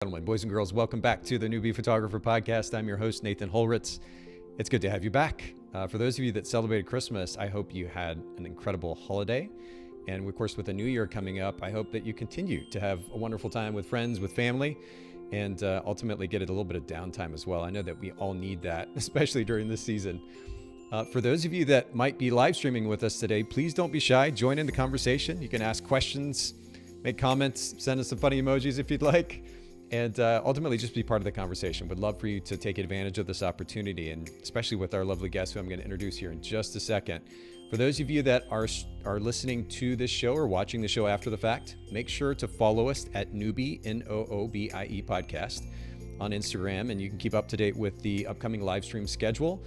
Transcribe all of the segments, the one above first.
Gentlemen, boys and girls, welcome back to the Newbie Photographer Podcast. I'm your host, Nathan Holritz. It's good to have you back. For those of you that celebrated Christmas, I hope you had an incredible holiday. And of course, with the new year coming up, I hope that you continue to have a wonderful time with friends, with family, and ultimately get a little bit of downtime as well. I know that we all need that, especially during this season. For those of you that might be live streaming with us today, please don't be shy. Join in the conversation. You can ask questions, make comments, send us some funny emojis if you'd like. And ultimately just be part of the conversation. Would love for you to take advantage of this opportunity, and especially with our lovely guest who I'm going to introduce here in just a second. For those of you that are listening to this show or watching the show after the fact, make sure to follow us at Noobie, Noobie podcast on Instagram, and you can keep up to date with the upcoming live stream schedule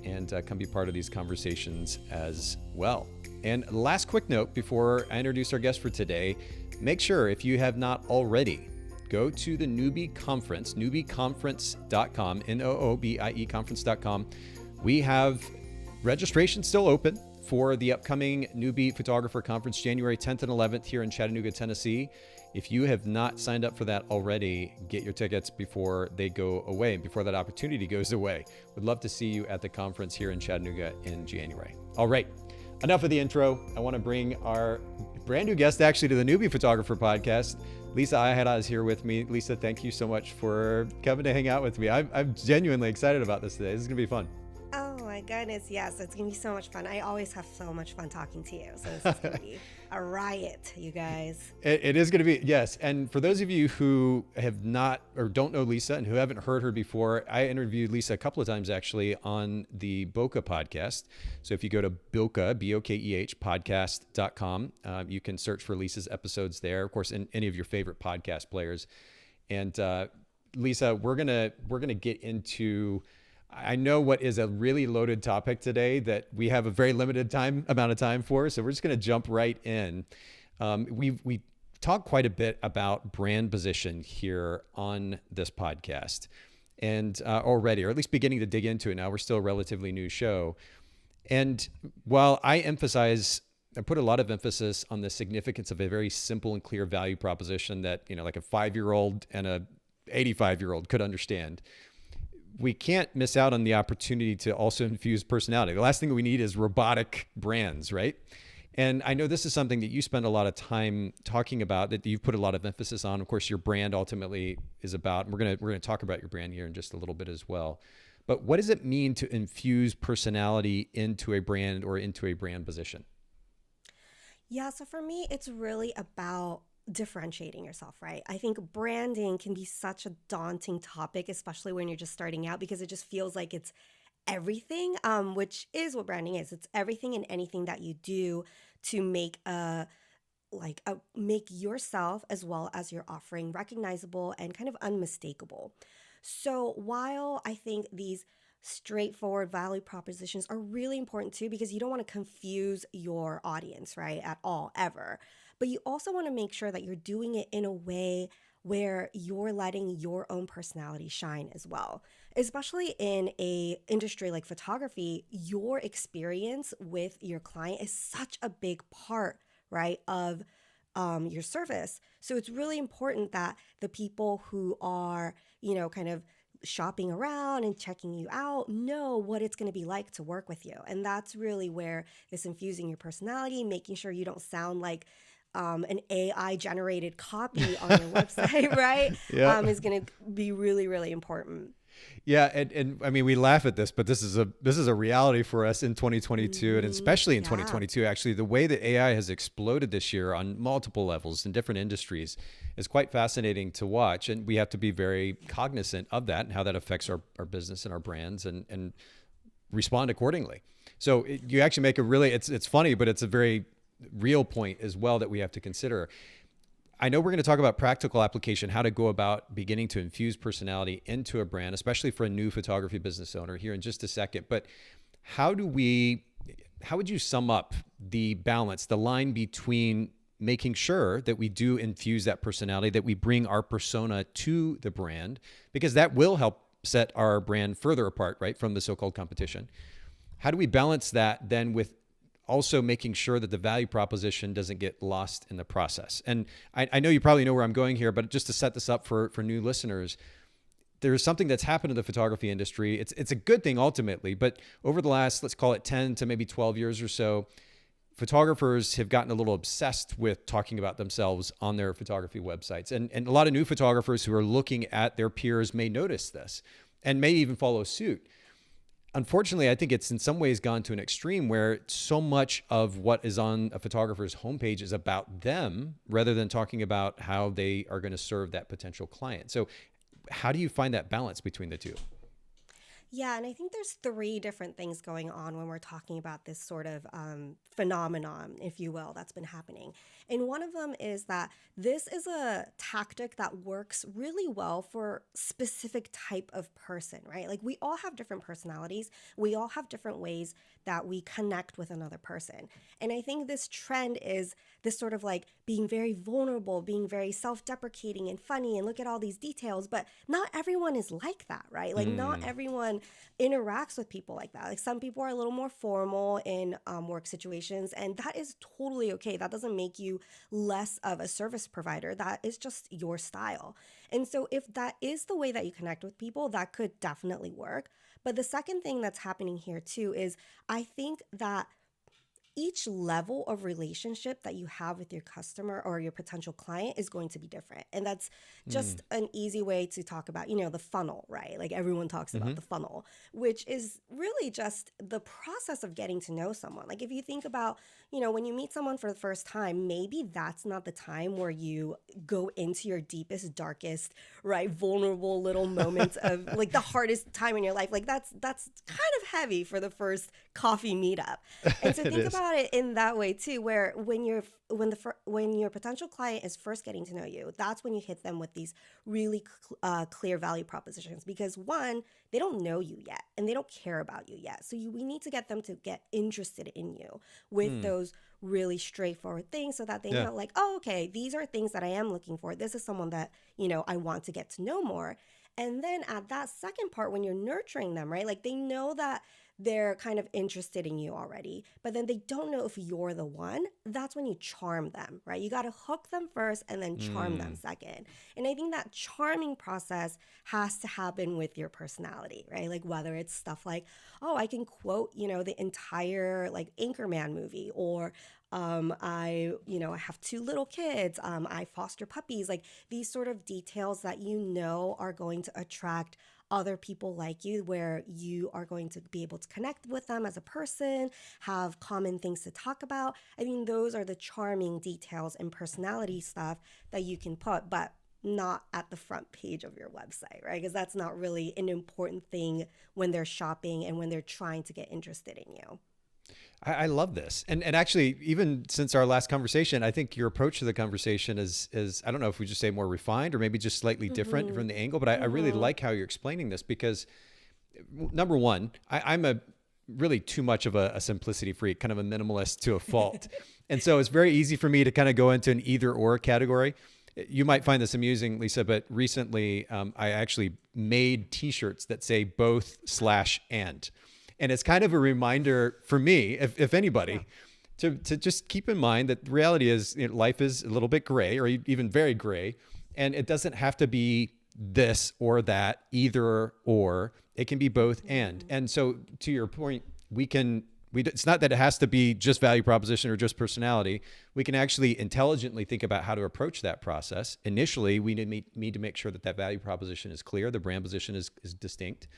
and come be part of these conversations as well. And last quick note before I introduce our guest for today, make sure if you have not already, go to the Noobie Conference, noobieconference.com, Noobie conference.com. We have registration still open for the upcoming Newbie Photographer Conference, January 10th and 11th here in Chattanooga, Tennessee. If you have not signed up for that already, get your tickets before they go away and before that opportunity goes away. We'd love to see you at the conference here in Chattanooga in January. All right, enough of the intro. I want to bring our brand new guest actually to the Newbie Photographer Podcast. Lisa Aihara is here with me. Lisa, thank you so much for coming to hang out with me. I'm genuinely excited about this today. This is going to be fun. Oh my goodness, yes, it's going to be so much fun. I always have so much fun talking to you, so this is going to be a riot, you guys. It is going to be, yes. And for those of you who have not or don't know Lisa and who haven't heard her before, I interviewed Lisa a couple of times actually on the Bokeh podcast. So if you go to Bokeh, B-O-K-E-H, podcast.com, you can search for Lisa's episodes there, of course, in any of your favorite podcast players. And Lisa, we're gonna get into, I know what is a really loaded topic today that we have a very limited amount of time for, so we're just going to jump right in. We talk quite a bit about brand position here on this podcast, and already, or at least beginning to dig into it now. We're still a relatively new show, and while I put a lot of emphasis on the significance of a very simple and clear value proposition that, you know, like a 5-year-old and a 85-year-old could understand, we can't miss out on the opportunity to also infuse personality. The last thing we need is robotic brands, right? And I know this is something that you spend a lot of time talking about, that you've put a lot of emphasis on. Of course, your brand ultimately is about, and we're going to talk about your brand here in just a little bit as well. But what does it mean to infuse personality into a brand or into a brand position? Yeah, so for me, it's really about differentiating yourself, right? I think branding can be such a daunting topic, especially when you're just starting out, because it just feels like it's everything, which is what branding is. It's everything and anything that you do to make make yourself as well as your offering recognizable and kind of unmistakable. So while I think these straightforward value propositions are really important too, because you don't want to confuse your audience, right, at all, ever. But you also want to make sure that you're doing it in a way where you're letting your own personality shine as well. Especially in a industry like photography, your experience with your client is such a big part, right, of your service. So it's really important that the people who are, you know, kind of shopping around and checking you out know what it's going to be like to work with you. And that's really where this infusing your personality, making sure you don't sound like an AI generated copy on your website, right? Yeah. Is going to be really, really important. Yeah, and I mean, we laugh at this, but this is a reality for us in 2022, and especially in 2022. Actually, the way that AI has exploded this year on multiple levels in different industries is quite fascinating to watch, and we have to be very cognizant of that and how that affects our business and our brands, and respond accordingly. So you actually make a really, it's funny, but it's a very real point as well that we have to consider. I know we're going to talk about practical application, how to go about beginning to infuse personality into a brand, especially for a new photography business owner here in just a second. But how would you sum up the balance, the line between making sure that we do infuse that personality, that we bring our persona to the brand, because that will help set our brand further apart, right, from the so-called competition? How do we balance that then with also making sure that the value proposition doesn't get lost in the process. And I know you probably know where I'm going here, but just to set this up for new listeners, there's something that's happened in the photography industry. It's a good thing ultimately, but over the last, let's call it 10 to maybe 12 years or so, photographers have gotten a little obsessed with talking about themselves on their photography websites. And a lot of new photographers who are looking at their peers may notice this and may even follow suit. Unfortunately, I think it's in some ways gone to an extreme where so much of what is on a photographer's homepage is about them rather than talking about how they are going to serve that potential client. So how do you find that balance between the two? Yeah, and I think there's three different things going on when we're talking about this sort of phenomenon, if you will, that's been happening. And one of them is that this is a tactic that works really well for specific type of person, right? Like we all have different personalities. We all have different ways that we connect with another person. And I think this trend is this sort of like being very vulnerable, being very self-deprecating and funny and look at all these details, but not everyone is like that, right? Like not everyone interacts with people like that. Like some people are a little more formal in work situations, and that is totally okay. That doesn't make you less of a service provider. That is just your style. And so if that is the way that you connect with people, that could definitely work. But the second thing that's happening here too is I think that each level of relationship that you have with your customer or your potential client is going to be different. And that's just an easy way to talk about, the funnel, right? Like everyone talks about the funnel, which is really just the process of getting to know someone. Like if you think about, when you meet someone for the first time, maybe that's not the time where you go into your deepest, darkest, right, vulnerable little moments of like the hardest time in your life. Like that's kind of heavy for the first coffee meetup. And so think about it in that way too, where when your potential client is first getting to know you, that's when you hit them with these really clear value propositions, because one, they don't know you yet and they don't care about you yet. So we need to get them to get interested in you with those really straightforward things so that they know like, oh, okay, these are things that I am looking for. This is someone that, I want to get to know more. And then at that second part, when you're nurturing them, right, like they know that they're kind of interested in you already, but then they don't know if you're the one. That's when you charm them, right? You got to hook them first and then charm them second. And I think that charming process has to happen with your personality, right? Like whether it's stuff like, oh, I can quote, the entire like Anchorman movie, or I have 2 little kids. I foster puppies, like these sort of details that are going to attract other people like you, where you are going to be able to connect with them as a person, have common things to talk about. I mean, those are the charming details and personality stuff that you can put, but not at the front page of your website, right? Because that's not really an important thing when they're shopping and when they're trying to get interested in you. I love this. And actually, even since our last conversation, I think your approach to the conversation is I don't know if we just say more refined or maybe just slightly different from the angle, but I really like how you're explaining this because number one, I'm a really too much of a simplicity freak, kind of a minimalist to a fault. And so it's very easy for me to kind of go into an either or category. You might find this amusing, Lisa, but recently I actually made t-shirts that say both/and. And it's kind of a reminder for me, if anybody, to just keep in mind that the reality is life is a little bit gray or even very gray. And it doesn't have to be this or that, either or. It can be both and. And so to your point, it's not that it has to be just value proposition or just personality. We can actually intelligently think about how to approach that process. Initially, we need to make sure that value proposition is clear, the brand position is distinct.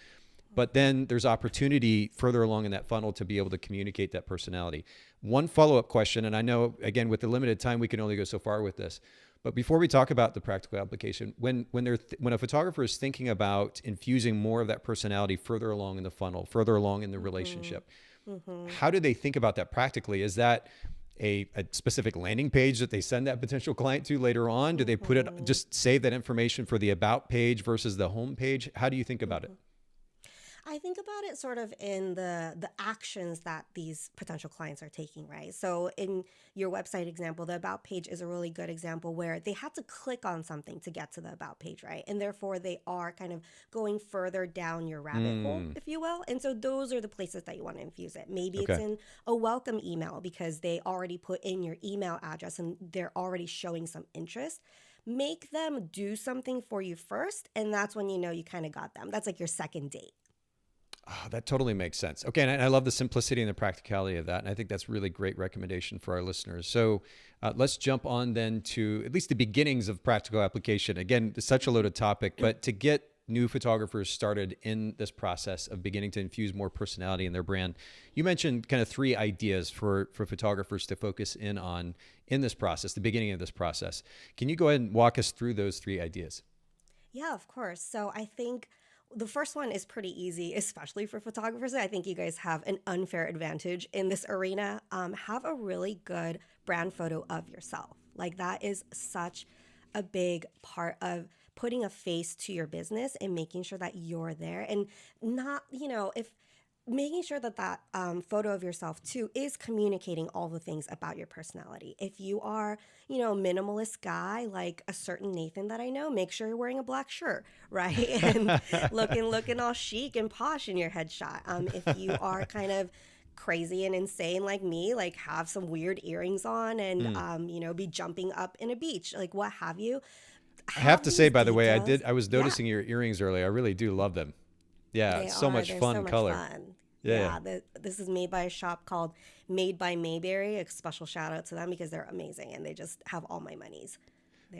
But then there's opportunity further along in that funnel to be able to communicate that personality. One follow-up question, and I know, again, with the limited time, we can only go so far with this. But before we talk about the practical application, when a photographer is thinking about infusing more of that personality further along in the funnel, further along in the relationship, how do they think about that practically? Is that a specific landing page that they send that potential client to later on? Do they just save that information for the about page versus the home page? How do you think about it? I think about it sort of in the actions that these potential clients are taking, right? So in your website example, the about page is a really good example where they had to click on something to get to the about page, right? And therefore they are kind of going further down your rabbit hole, Mm, if you will. And so those are the places that you want to infuse it. Maybe it's okay. in a welcome email because they already put in your email address and they're already showing some interest. Make them do something for you first, and that's when you know you kind of got them. That's like your second date. Oh, that totally makes sense. Okay, and I love the simplicity and the practicality of that, and I think that's really great recommendation for our listeners. So let's jump on then to at least the beginnings of practical application. Again, it's such a loaded topic, but to get new photographers started in this process of beginning to infuse more personality in their brand, you mentioned kind of three ideas for photographers to focus in on in this process, the beginning of this process. Can you go ahead and walk us through those three ideas? Yeah, of course. So I think the first one is pretty easy, especially for photographers. I think you guys have an unfair advantage in this arena. Have a really good brand photo of yourself. Like that is such a big part of putting a face to your business and making sure that you're there and not, if making sure that photo of yourself too is communicating all the things about your personality. If you are, minimalist guy like a certain Nathan that I know, make sure you're wearing a black shirt, right? And looking all chic and posh in your headshot. If you are kind of crazy and insane like me, like have some weird earrings on and Mm. be jumping up in a beach, like what have you. I have Have to say, these by the way, details. I was Yeah, noticing your earrings earlier. I really do love them. Yeah, they it's so are. much They're fun so much color. fun. Yeah, yeah. Yeah, this is made by a shop called Made by Mayberry. A special shout out to them because they're amazing and they just have all my monies.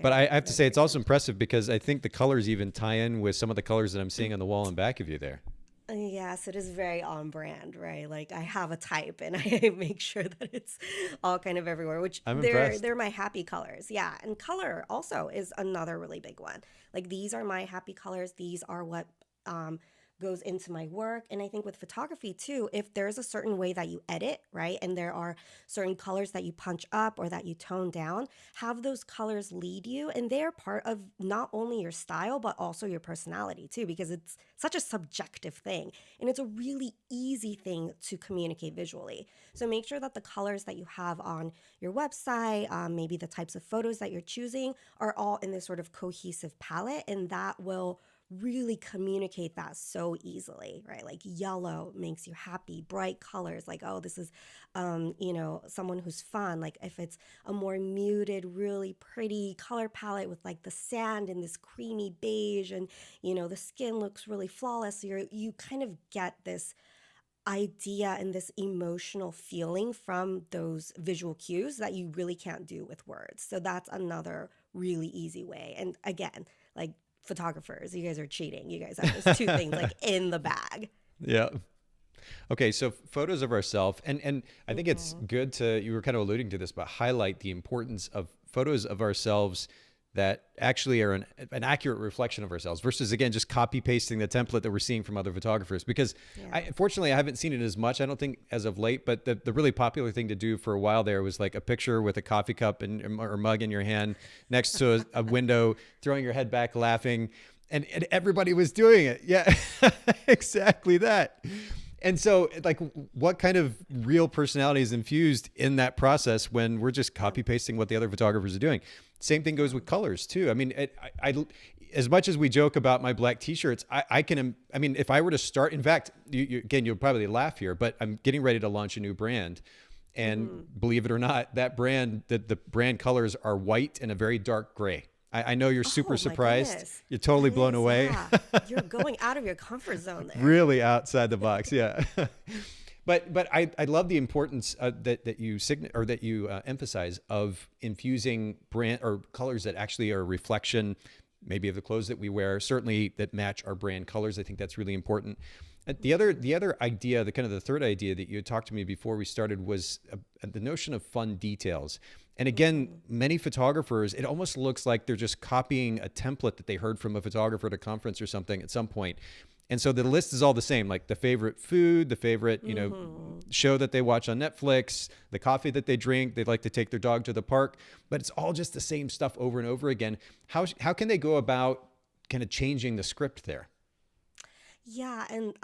But I have to They're say, very it's also good. impressive because I think the colors even tie in with some of the colors that I'm seeing on the wall and back of you there. Yes, it is very on brand, right? Like I have a type and I make sure that it's all kind of everywhere, which I'm they're impressed. they're my happy colors. Yeah, and color also is another really big one. Like these are my happy colors. These are what um goes into my work. And I think with photography too, if there's a certain way that you edit, right? And there are certain colors that you punch up or that you tone down, have those colors lead you and they're part of not only your style but also your personality too because it's such a subjective thing and it's a really easy thing to communicate visually. So make sure that the colors that you have on your website, maybe the types of photos that you're choosing, are all in this sort of cohesive palette, and that will really communicate that so easily, right? Like yellow makes you happy, bright colors, like, oh, this is, someone who's fun. Like if it's a more muted, really pretty color palette with like the sand and this creamy beige and, the skin looks really flawless. You kind of get this idea and this emotional feeling from those visual cues that you really can't do with words. So that's another really easy way. And again, like photographers, you guys are cheating. You guys have those two things like in the bag. Yeah. Okay, so photos of ourselves, and I think it's Hmm. good to, you were kind of alluding to this, but highlight the importance of photos of ourselves that actually are an accurate reflection of ourselves versus, again, just copy pasting the template that we're seeing from other photographers. Because Yeah. fortunately, I haven't seen it as much, I don't think, as of late, but the really popular thing to do for a while there was like a picture with a coffee cup or mug in your hand next to a window, throwing your head back, laughing. And everybody was doing it. Yeah, exactly that. And so, like, what kind of real personality is infused in that process when we're just Yeah. copy pasting what the other photographers are doing? Same thing goes with colors too. I mean, as much as we joke about my black t-shirts, I mean, if I were to start, in fact, again, you'll probably laugh here, but I'm getting ready to launch a new brand. And Hmm. believe it or not, that brand, the brand colors are white and a very dark gray. I know you're super Oh my surprised. goodness. You're That totally blown is, away. yeah. You're going out of your comfort zone there. Really outside the box, yeah. But I love the importance that you emphasize of infusing brand or colors that actually are a reflection, maybe of the clothes that we wear, certainly that match our brand colors. I think that's really important. The other idea, the kind of the third idea that you had talked to me before we started was the notion of fun details. And again, Hmm. many photographers, it almost looks like they're just copying a template that they heard from a photographer at a conference or something at some point. And so the list is all the same, like the favorite food, the favorite, Hmm. show that they watch on Netflix, the coffee that they drink, they'd like to take their dog to the park, but it's all just the same stuff over and over again. How can they go about kind of changing the script there? Yeah, and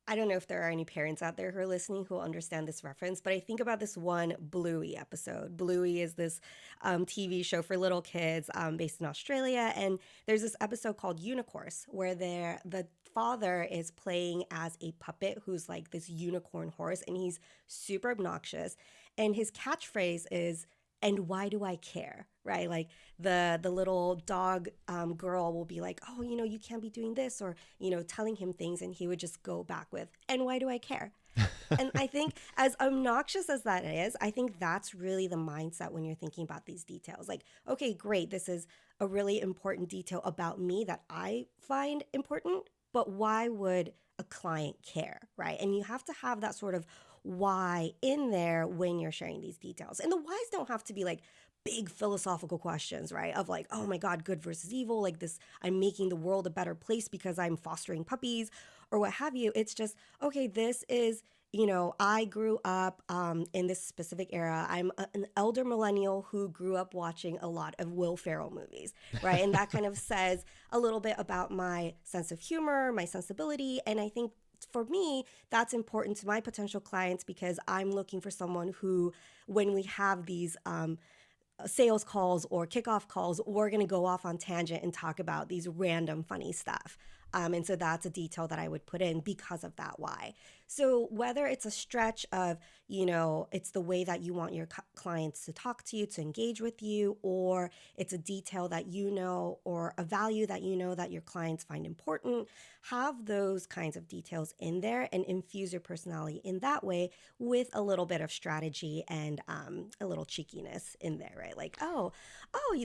I don't know if there are any parents out there who are listening who will understand this reference, but I think about this one Bluey episode. Bluey is this TV show for little kids based in Australia, and there's this episode called Unicorns where the father is playing as a puppet who's like this unicorn horse, and he's super obnoxious, and his catchphrase is, "And why do I care?" Right? Like the little dog girl will be like, "Oh, you can't be doing this," or telling him things, and he would just go back with, "And why do I care?" And I think, as obnoxious as that is, I think that's really the mindset when you're thinking about these details. Like, okay, great, this is a really important detail about me that I find important, but why would a client care, right? And you have to have that sort of why in there when you're sharing these details. And the whys don't have to be like big philosophical questions, right? Of like, oh my God, good versus evil, like this, I'm making the world a better place because I'm fostering puppies or what have you. It's just, okay, this is, I grew up in this specific era. I'm an elder millennial who grew up watching a lot of Will Ferrell movies, right? And that kind of says a little bit about my sense of humor, my sensibility. And I think for me, that's important to my potential clients because I'm looking for someone who, when we have these sales calls or kickoff calls, we're going to go off on tangent and talk about these random funny stuff. And so that's a detail that I would put in because of that why. So whether it's a stretch of, it's the way that you want your clients to talk to you, to engage with you, or it's a detail that or a value that that your clients find important, have those kinds of details in there and infuse your personality in that way with a little bit of strategy and a little cheekiness in there, right? Like, oh,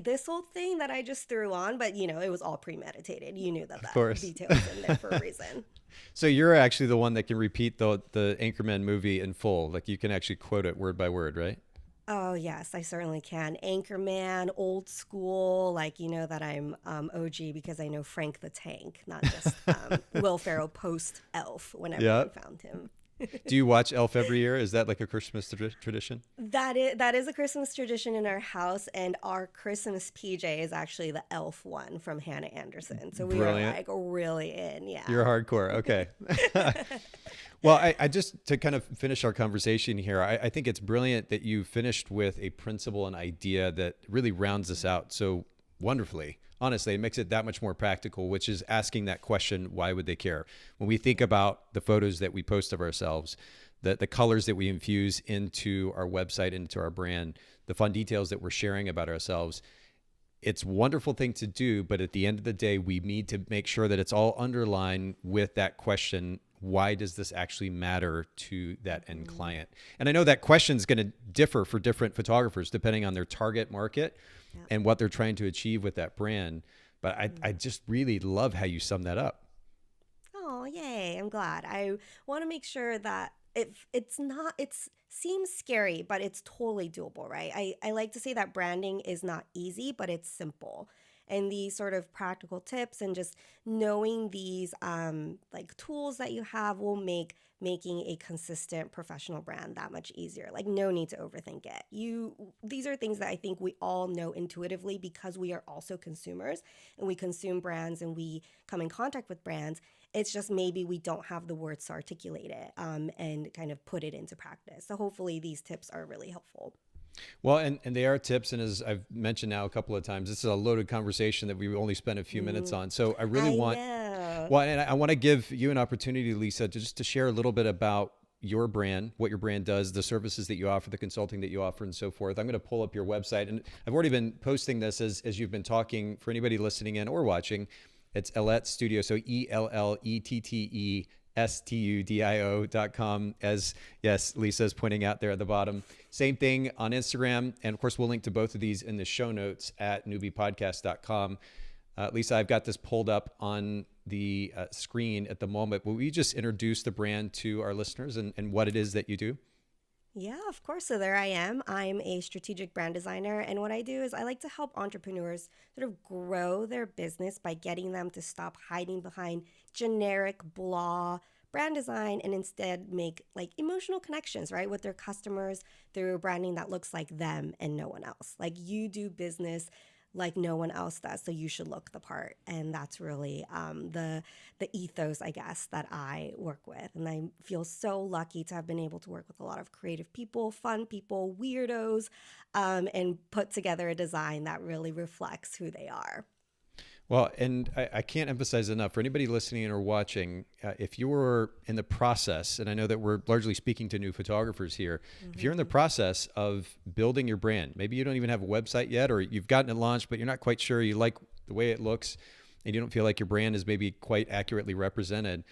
this whole thing that I just threw on, but it was all premeditated. You knew that Of that course. detail was in there for a reason. So you're actually the one that can repeat the Anchorman movie in full. Like you can actually quote it word by word, right? Oh, yes, I certainly can. Anchorman, old school, like that I'm OG because I know Frank the Tank, not just Will Ferrell post Elf when Yeah. everyone found him. Do you watch Elf every year? Is that like a Christmas tradition? That is a Christmas tradition in our house, and our Christmas PJ is actually the Elf one from Hannah Anderson. So we are Brilliant. like really in, yeah. You're hardcore. Okay. Well, I just to kind of finish our conversation here, I think it's brilliant that you finished with a principle and idea that really rounds this out so wonderfully. Honestly, it makes it that much more practical, which is asking that question, why would they care? When we think about the photos that we post of ourselves, the colors that we infuse into our website, into our brand, the fun details that we're sharing about ourselves, it's a wonderful thing to do, but at the end of the day, we need to make sure that it's all underlined with that question, why does this actually matter to that end client? And I know that question is going to differ for different photographers depending on their target market Yep. and what they're trying to achieve with that brand. But I just really love how you sum that up. Oh, yay. I'm glad. I want to make sure that it's not, it's seems scary, but it's totally doable, right? I like to say that branding is not easy, but it's simple. And these sort of practical tips and just knowing these like tools that you have will make making a consistent professional brand that much easier. Like no need to overthink it. These are things that I think we all know intuitively because we are also consumers and we consume brands and we come in contact with brands. It's just maybe we don't have the words to articulate it and kind of put it into practice. So hopefully these tips are really helpful. Well, and they are tips. And as I've mentioned now a couple of times, this is a loaded conversation that we only spent a few minutes on. So I really I want, know. well, and I want to give you an opportunity, Lisa, to just to share a little bit about your brand, what your brand does, the services that you offer, the consulting that you offer, and so forth. I'm going to pull up your website, and I've already been posting this as you've been talking. For anybody listening in or watching, it's Ellette Studio, so ELLETTESTUDIO.com, as yes, Lisa's pointing out there at the bottom. Same thing on Instagram, and of course, we'll link to both of these in the show notes at newbiepodcast.com. Lisa, I've got this pulled up on the screen at the moment. Will you just introduce the brand to our listeners and what it is that you do? Yeah, of course. So there I am. I'm a strategic brand designer. And what I do is I like to help entrepreneurs sort of grow their business by getting them to stop hiding behind generic blah brand design and instead make like emotional connections, right, with their customers through branding that looks like them and no one else. Like you do business like no one else does. So you should look the part. And that's really the ethos, I guess, that I work with. And I feel so lucky to have been able to work with a lot of creative people, fun people, weirdos, and put together a design that really reflects who they are. Well, and I can't emphasize enough for anybody listening or watching, if you're in the process, and I know that we're largely speaking to new photographers here, if you're in the process of building your brand, maybe you don't even have a website yet, or you've gotten it launched, but you're not quite sure you like the way it looks, and you don't feel like your brand is maybe quite accurately represented,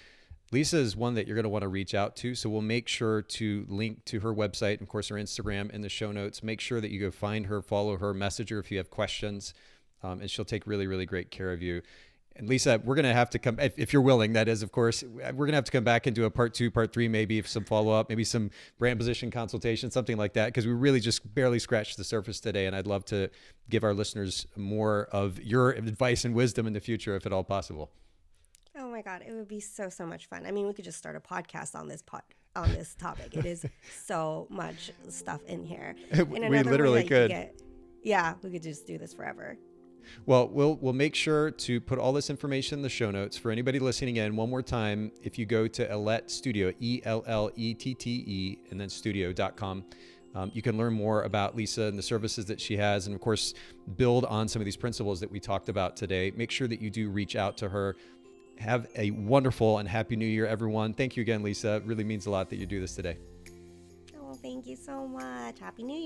Lisa is one that you're going to want to reach out to. So we'll make sure to link to her website, and of course, her Instagram in the show notes. Make sure that you go find her, follow her, message her if you have questions. And she'll take really, really great care of you. And Lisa, we're going to have to come, if you're willing, that is, of course, we're going to have to come back and do a part 2, part 3, maybe some follow-up, maybe some brand position consultation, something like that, because we really just barely scratched the surface today. And I'd love to give our listeners more of your advice and wisdom in the future, if at all possible. Oh my God, it would be so much fun. I mean, we could just start a podcast on this topic. It is so much stuff in here. We literally could. We could just do this forever. Well, we'll make sure to put all this information in the show notes for anybody listening in. One more time, if you go to Ellette Studio, ELLETTE, and then studio.com, you can learn more about Lisa and the services that she has, and of course, build on some of these principles that we talked about today. Make sure that you do reach out to her. Have a wonderful and happy New Year, everyone. Thank you again, Lisa. It really means a lot that you do this today. Oh, thank you so much. Happy New Year.